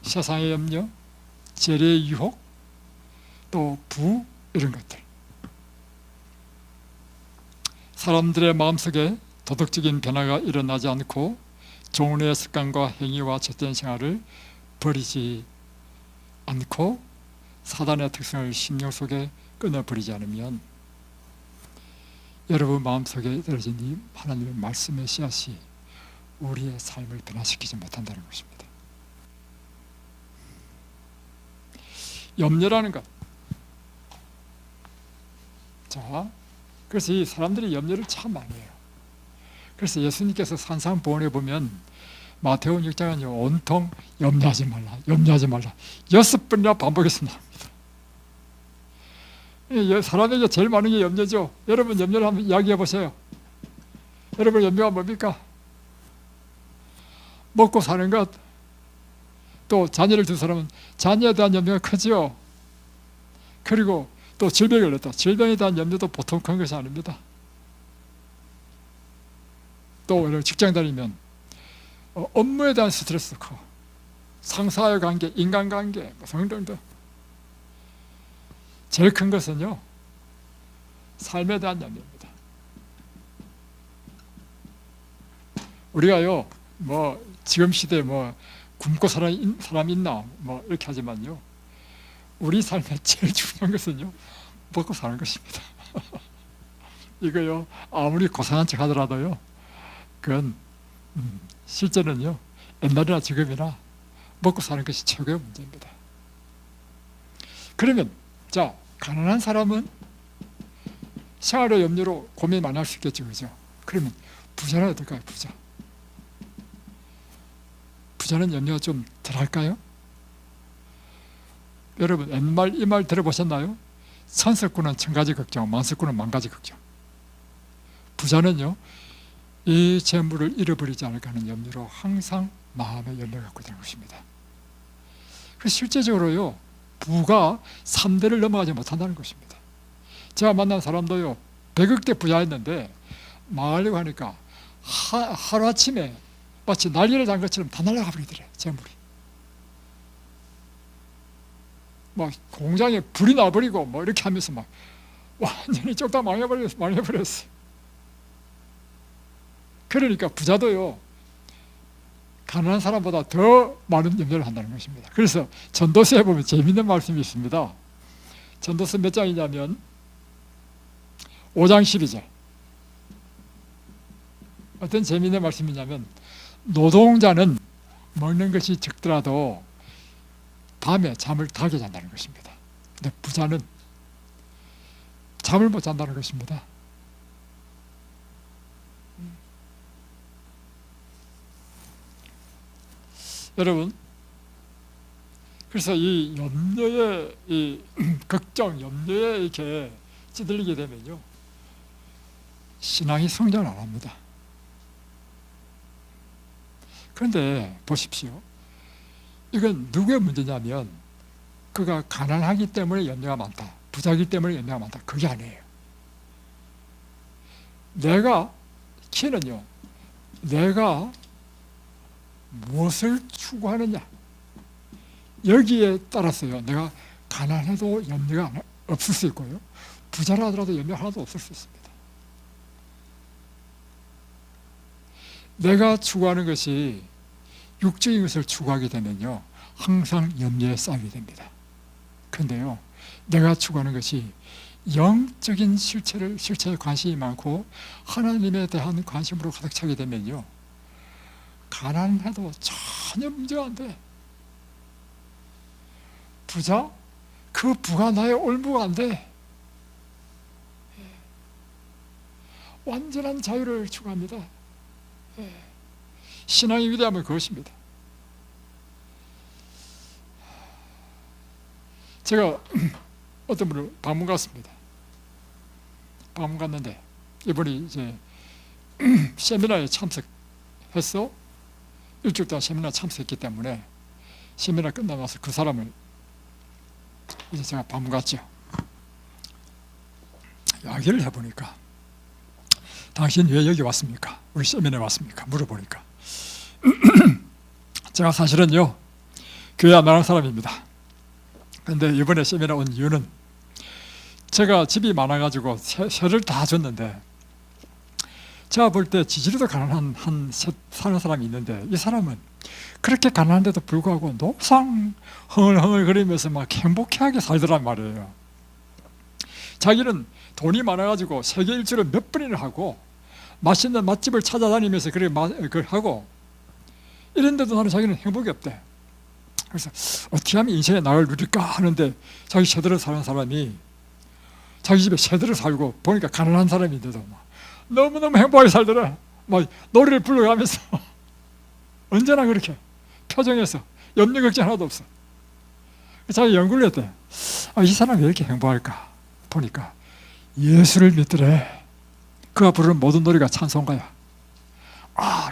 [SPEAKER 1] 세상의 염려, 재래의 유혹, 또 부, 이런 것들, 사람들의 마음속에 도덕적인 변화가 일어나지 않고 종의 습관과 행위와 젖된 생활을 버리지 않고 사단의 특성을 심령 속에 끊어버리지 않으면 여러분 마음속에 떨어진 이 하나님의 말씀의 씨앗이 우리의 삶을 변화시키지 못한다는 것입니다. 염려라는 것. 자, 그래서 이 사람들이 염려를 참 많이 해요. 그래서 예수님께서 산상보훈에 보면 마태복음 6장은요, 온통 염려하지 말라, 염려하지 말라 6번이나 반복해서 나옵니다. 사람에게 제일 많은 게 염려죠. 여러분 염려를 한번 이야기해 보세요. 여러분 염려가 뭡니까? 먹고 사는 것, 또 자녀를 둔 사람은 자녀에 대한 염려가 크죠. 그리고 또 질병이 걸렸다. 질병에 대한 염려도 보통 큰 것이 아닙니다. 또 직장 다니면 업무에 대한 스트레스도 크고, 상사와의 관계, 인간관계 등등등. 제일 큰 것은요, 삶에 대한 염려입니다. 우리가요, 뭐 지금 시대에 뭐 굶고 사는 사람 있나 뭐 이렇게 하지만요, 우리 삶에 제일 중요한 것은요, 먹고 사는 것입니다. 이거요, 아무리 고상한 척 하더라도요, 그건 실제는요, 옛날이나 지금이나 먹고 사는 것이 최고의 문제입니다. 그러면 자, 가난한 사람은 생활의 염려로 고민 많이 할 수 있겠죠, 그죠? 그러면 부자는 어떨까요? 부자는 염려가 좀 덜할까요? 여러분 옛말 이 말 들어보셨나요? 천석군은 천가지 걱정, 만석군은 만가지 걱정. 부자는요, 이 재물을 잃어버리지 않을까 하는 염려로 항상 마음의 염려를 갖고 있는 것입니다. 그래서 실제적으로요, 부가 3대를 넘어가지 못한다는 것입니다. 제가 만난 사람도요 100억대 부자였는데 망하려고 하니까 하루아침에 마치 난리를 난 것처럼 다 날아가 버리더래. 재물이 막 공장에 불이 나버리고 뭐 이렇게 하면서 막 완전히 쪽 다 망해버렸어. 그러니까 부자도요 가난한 사람보다 더 많은 염려를 한다는 것입니다. 그래서 전도서에 보면 재미있는 말씀이 있습니다. 전도서 몇 장이냐면 5장 12절. 어떤 재미있는 말씀이냐면 노동자는 먹는 것이 적더라도 밤에 잠을 닭에 잔다는 것입니다. 근데 부자는 잠을 못 잔다는 것입니다. 여러분, 그래서 이 염려에, 이 걱정, 염려에 이렇게 찌들리게 되면요, 신앙이 성장을 안 합니다. 그런데 보십시오. 이건 누구의 문제냐면, 그가 가난하기 때문에 염려가 많다, 부자이기 때문에 염려가 많다, 그게 아니에요. 키는요, 내가 무엇을 추구하느냐, 여기에 따라서요 내가 가난해도 염려가 없을 수 있고요 부자라 하더라도 염려 하나도 없을 수 있습니다. 내가 추구하는 것이 육적인 것을 추구하게 되면요 항상 염려에 쌓이게 됩니다. 그런데요 내가 추구하는 것이 영적인 실체에 관심이 많고 하나님에 대한 관심으로 가득 차게 되면요 가난해도 전혀 문제가 안 돼. 부자? 그 부가 나의 올무가 안 돼. 완전한 자유를 추구합니다. 신앙의 위대함은 그것입니다. 제가 어떤 분을 방문 갔습니다. 방문 갔는데 이분이 이제 세미나에 참석했어. 일주일 동안 세미나 참석했기 때문에 세미나 끝나고 나서 그 사람을 이제 제가 방문 갔죠. 이야기를 해보니까 당신 왜 여기 왔습니까? 우리 세미나에 왔습니까? 물어보니까 제가 사실은요 교회 안 나가는 사람입니다. 그런데 이번에 세미나 온 이유는 제가 집이 많아가지고 세를 다 줬는데 제가 볼 때 지지리도 가난한 사는 사람이 있는데 이 사람은 그렇게 가난한데도 불구하고 노상 흥얼흥얼거리면서 막 행복하게 살더란 말이에요. 자기는 돈이 많아가지고 세계 일주를 몇 번이나 하고 맛있는 맛집을 찾아다니면서 그걸 하고 이런데도 나는 자기는 행복이 없대. 그래서 어떻게 하면 인생의 낙을 누릴까 하는데 자기 제대로 사는 사람이 자기 집에 제대로 살고 보니까 가난한 사람인데도 막 너무너무 행복하게 살더라. 막 노래를 불러가면서 언제나 그렇게 표정에서 염려 걱정 하나도 없어. 자기 연구를 했대. 이 사람이 왜 이렇게 행복할까 보니까 예수를 믿더래. 그가 부르는 모든 노래가 찬송가야.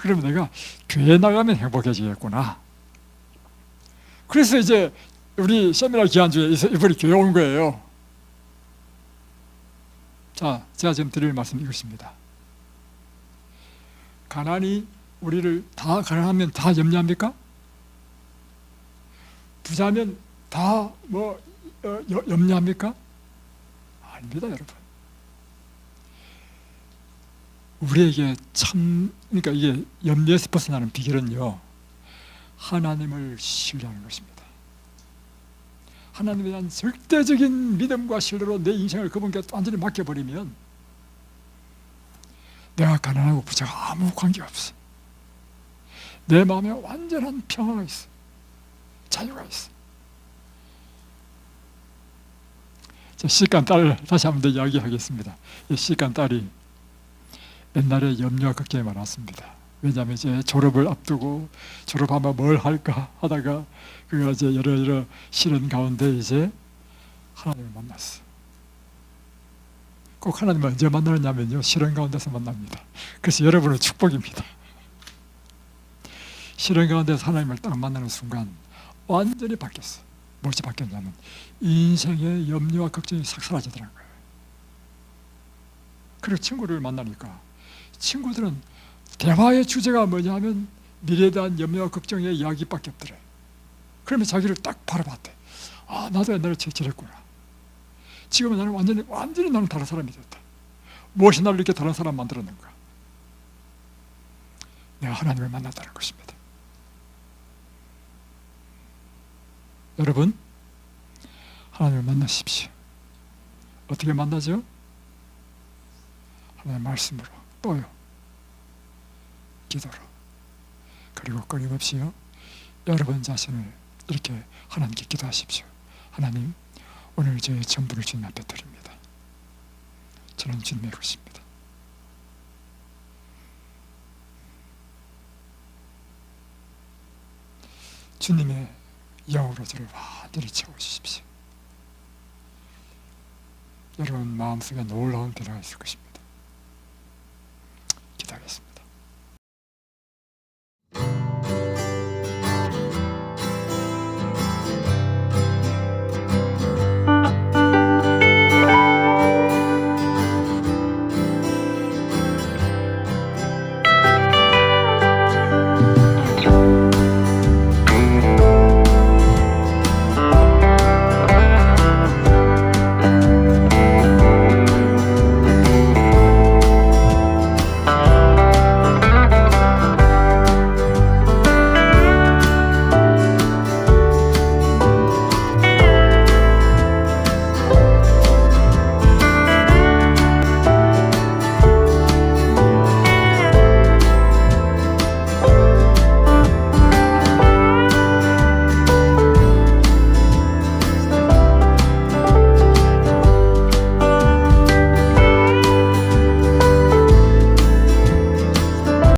[SPEAKER 1] 그러면 내가 교회 나가면 행복해지겠구나. 그래서 이제 우리 세미나 기간주에 이번에 교회 온 거예요. 자, 제가 지금 드릴 말씀이 이것입니다. 가난이 우리를 다 가난하면 다 염려합니까? 부자면 다 염려합니까? 아닙니다, 여러분. 우리에게 그러니까 이게 염려에서 벗어나는 비결은요, 하나님을 신뢰하는 것입니다. 하나님에 대한 절대적인 믿음과 신뢰로 내 인생을 그분께 완전히 맡겨버리면 내가 가난하고 부자가 아무 관계없어. 내 마음에 완전한 평화가 있어. 자유가 있어. 시간 딸 다시 한번 더 이야기하겠습니다. 이 시간 딸이 옛날에 염려와 걱정이 많았습니다. 왜냐하면 이제 졸업을 앞두고 졸업하면 뭘 할까 하다가 그가 이제 여러 시련 가운데 이제 하나님을 만났어. 꼭 하나님을 언제 만나느냐면요, 시련 가운데서 만납니다. 그래서 여러분은 축복입니다. 시련 가운데서 하나님을 딱 만나는 순간 완전히 바뀌었어. 무엇이 바뀌었냐면 인생의 염려와 걱정이 싹 사라지더라는 거예요. 그리고 친구를 만나니까 친구들은 대화의 주제가 뭐냐면 미래에 대한 염려와 걱정의 이야기밖에 없더래. 그러면 자기를 딱 바라봤대. 아, 나도 옛날에 저랬구나. 지금은 나는 완전히 나는 다른 사람이 됐다. 무엇이 나를 이렇게 다른 사람 만들었는가? 내가 하나님을 만났다는 것입니다. 여러분, 하나님을 만나십시오. 어떻게 만나죠? 하나님의 말씀으로, 또요, 기도로, 그리고 끊임없이요, 여러분 자신을 이렇게 하나님께 기도하십시오. 하나님, 오늘 저의 전부를 주님 앞에 드립니다. 저는 주님의 것입니다. 주님의 영으로 저를 완전히 채워주십시오. 여러분 마음속에 놀라운 변화가 있을 것입니다. 기도하겠습니다.